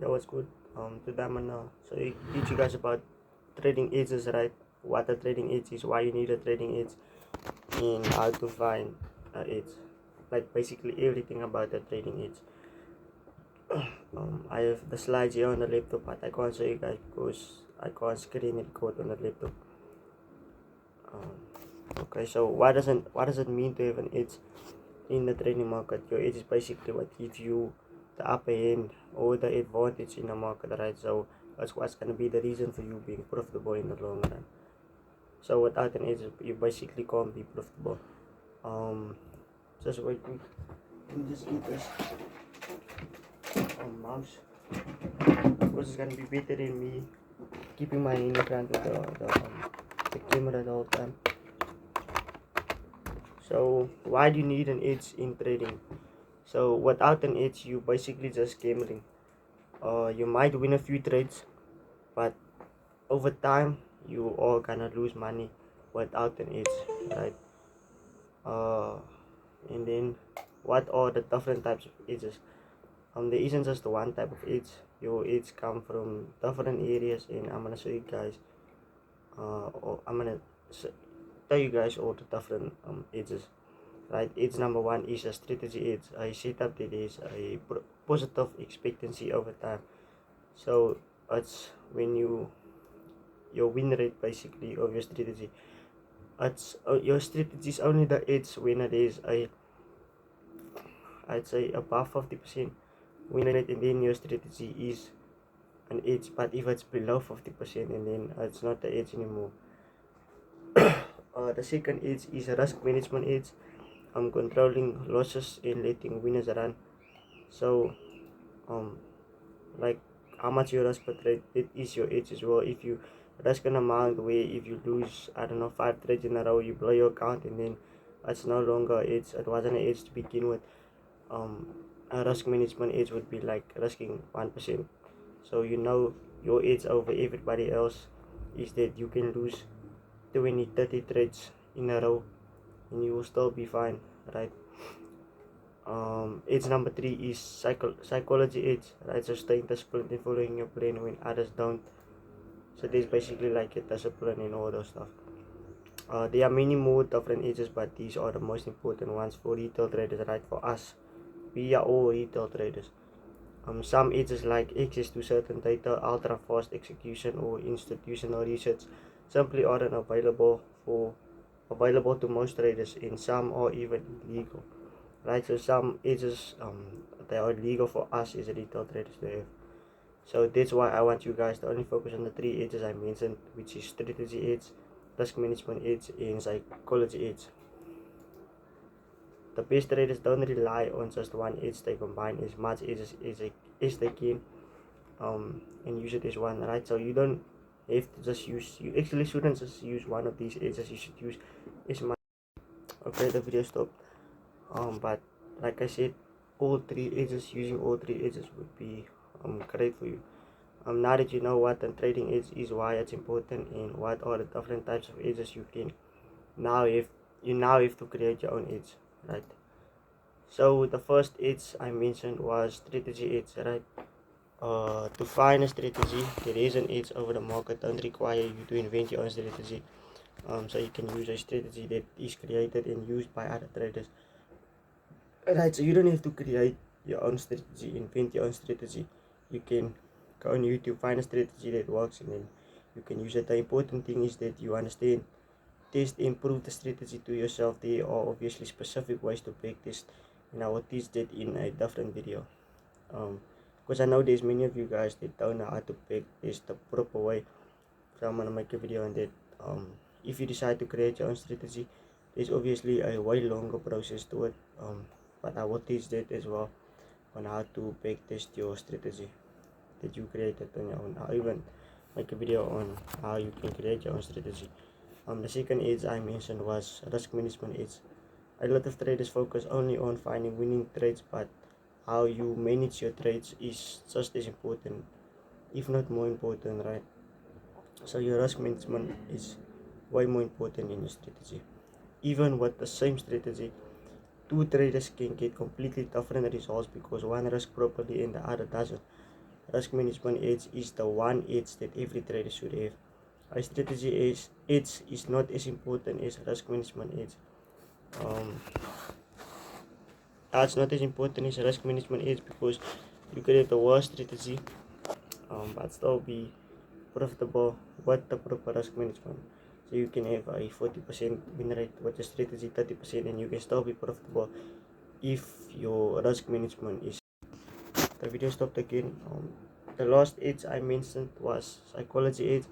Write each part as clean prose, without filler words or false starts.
That was good. Today I'm gonna teach you guys about trading edges, right? What a trading edge is, why you need a trading edge, and how to find a edge. Like basically everything about the trading edge. I have the slides here on the laptop, but I can't show you guys because I can't screen record on the laptop. Um, okay, so what does it mean to have an edge in the trading market? Your edge is basically what gives you the upper hand or the advantage in the market, right? So that's what's gonna be the reason for you being profitable in the long run. So without an edge, you basically can't be profitable. Um, just wait, me. Let me just get this mouse because it's gonna be better than me keeping my hand in front of the camera the whole time. So why do you need an edge in trading? So without an edge, you basically just gambling. You might win a few trades, but over time you are gonna lose money without an edge, right? Uh, and then what are the different types of edges? There isn't just one type of edge. Your edge come from different areas, and I'm gonna show you guys. Or I'm gonna tell you guys all the different edges. Right, edge number one is a strategy edge. I setup that is a positive expectancy over time. So it's when your win rate basically of your strategy. It's your strategy is only the edge when it is I'd say above 50% win rate, and then your strategy is an edge. But if it's below 50%, and then it's not the edge anymore. The second edge is a risk management edge. I'm controlling losses and letting winners run. So um like how much you risk per trade, it is your edge as well. If you risk an amount where if you lose, I don't know, 5 trades in a row, you blow your account, and then it's no longer edge. It wasn't an edge to begin with. A risk management edge would be like risking 1%. So you know your edge over everybody else is that you can lose 20, 30 trades in a row and you will still be fine, right? Edge number three is psychology edge, right? So staying disciplined and following your plan when others don't. So there's basically like a discipline and all those stuff. There are many more different edges, but these are the most important ones for retail traders, right? For us, we are all retail traders. Some edges like access to certain data, ultra fast execution, or institutional research simply aren't available to most traders, and some are even illegal, right? So some edges they are illegal for us as retail traders to have. So that's why I want you guys to only focus on the three edges I mentioned, which is strategy edge, risk management edge, and psychology edge. The best traders don't rely on just one edge. They combine as much edges as they can, and use it as one, right? So you don't have to just use, you actually shouldn't just use one of these edges. You should use as much. Okay, the video stopped. But like I said, all three edges, using all three edges would be great for you. Now that you know what a trading edge is, why it's important, and what are the different types of edges you can now have, you now have to create your own edge, right? So the first edge I mentioned was strategy edge, right? To find a strategy that is an edge over the market don't require you to invent your own strategy. So you can use a strategy that is created and used by other traders. Right, so you don't have to create your own strategy, invent your own strategy. You can go on YouTube, find a strategy that works, and then you can use it. The important thing is that you understand, test, improve the strategy to yourself. There are obviously specific ways to backtest, and I will teach that in a different video. Because I know there's many of you guys that don't know how to backtest the proper way. So I'm gonna make a video on that. If you decide to create your own strategy, there's obviously a way longer process to it. But I will teach that as well on how to backtest your strategy that you created on your own. I'll even make a video on how you can create your own strategy. The second edge I mentioned was risk management edge. A lot of traders focus only on finding winning trades, but how you manage your trades is just as important, if not more important, right? So your risk management is way more important than your strategy. Even with the same strategy, two traders can get completely different results because one risks properly and the other doesn't. risk management edge is the one edge that every trader should have. A strategy edge is not as important as risk management edge. That's not as important as risk management edge because you could have the worst strategy, but still be profitable with the proper risk management. So you can have a 40% win rate with your strategy 30%, and you can still be profitable if your risk management is. The video stopped again. The last edge I mentioned was psychology edge.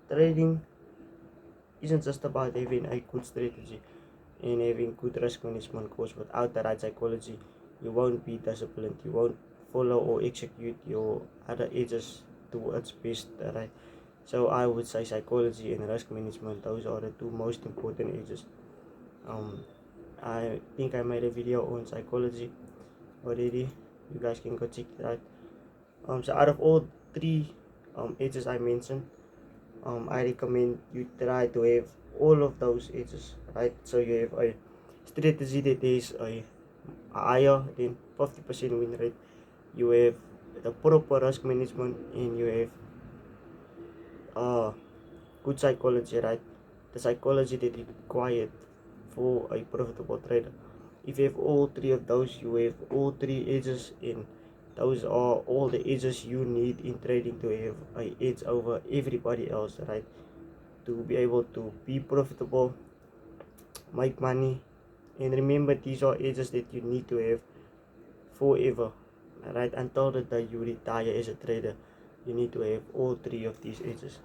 Trading isn't just about having a good strategy and having good risk management, because without the right psychology you won't be disciplined, you won't follow or execute your other edges to its best, right? So I would say psychology and risk management, those are the two most important edges. I think I made a video on psychology already, you guys can go check it out. So out of all three edges I mentioned, I recommend you try to have all of those edges, right? So you have a strategy that is a higher than 50% win rate, you have the proper risk management, and you have good psychology, right? The psychology that is required for a profitable trader. If you have all three of those, you have all three edges, and those are all the edges you need in trading to have a edge over everybody else, right? To be able to be profitable, make money, and remember, these are edges that you need to have forever, right? Until the day you retire as a trader, you need to have all three of these edges.